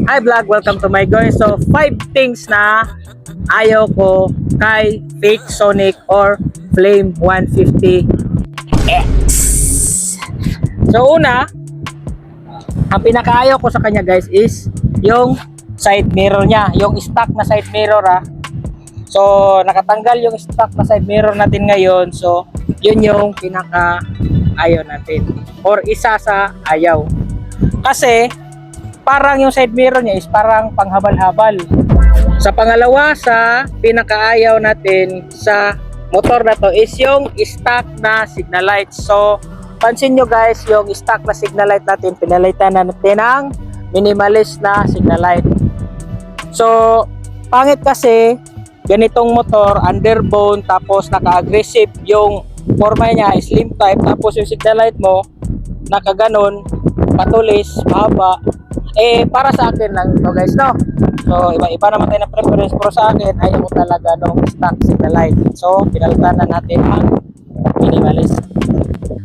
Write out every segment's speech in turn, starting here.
Hi vlog, welcome to my guys. So 5 things na ayaw ko kay fake Sonic or Flame 150X. So una, ang pinakaayaw ko sa kanya guys is yung side mirror niya, yung stock na side mirror So nakatanggal yung stock na side mirror natin ngayon. So yun yung pinaka-ayaw natin or isa sa ayaw. Kasi parang yung side mirror niya is parang panghabal-habal. Sa pangalawa, sa pinakaayaw natin sa motor na to is yung stock na signal light. So pansin nyo guys, yung stock na signal light natin, pinalitan na natin ng minimalist na signal light. So pangit kasi ganitong motor, underbone, tapos naka-aggressive yung forma niya, slim type, tapos yung signal light mo nakaganon, patulis, mahaba. Para sa akin lang ito guys, no? So iba-iba naman tayo na preference, pero sa akin ayaw ko talaga nung stock signal light. So pinalitan na natin ang minimalist.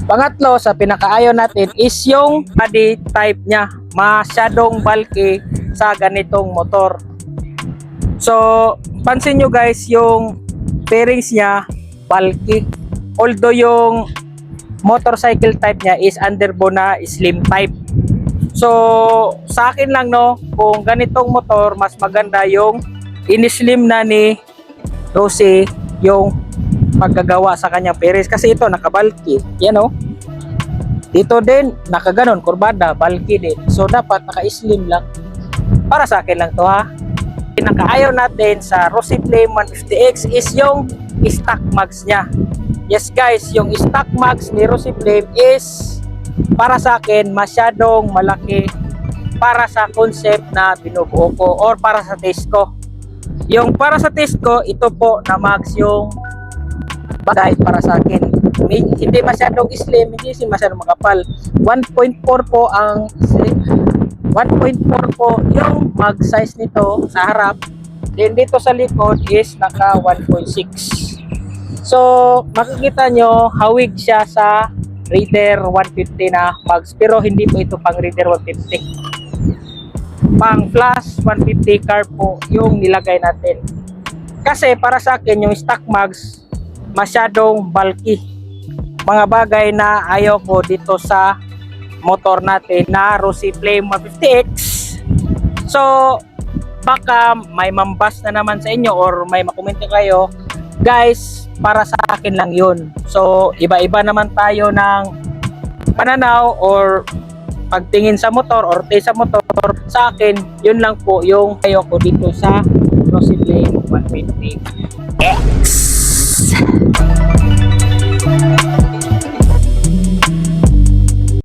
Pangatlo, sa pinakaayaw natin is yung body type niya, masyadong bulky sa ganitong motor. So pansin nyo guys, yung fairings niya bulky, although yung motorcycle type niya is underbone na slim type. So sa akin lang, no, kung ganitong motor, mas maganda yung in-slim na ni Rosie yung paggagawa sa kanyang fairings, kasi ito naka-bulky, yan o. Dito din nakaganon, kurbada, bulky din. So dapat naka-slim lang. Para sa akin lang to ha. Pinakaayaw natin sa Rosie Flame 150X is yung stock mags niya. Yes guys, yung stock mags ni Rosie Flame is para sa akin masyadong malaki para sa concept na binubuo ko or para sa taste ko. Yung para sa taste ko, ito po na mags yung bagay para sa akin. Hindi masyadong slim, hindi masyadong makapal. 1.4 po ang slim. 1.4 po yung mag size nito sa harap. Then dito sa likod is naka 1.6. So makikita nyo, hawig siya sa Raider 150 na mags, pero hindi po ito pang Raider 150. Pang Flash 150 carb po yung nilagay natin. Kasi para sa akin yung stock mags masyadong bulky. Mga bagay na ayaw ko dito sa motor natin na Rosie Flame 150X. So baka may mambas na naman sa inyo or may makomento kayo guys, para sa akin lang yun. So iba-iba naman tayo ng pananaw or pagtingin sa motor or taste sa motor. Sa akin yun lang po yung ayaw ko dito sa Rosie Flame 150X.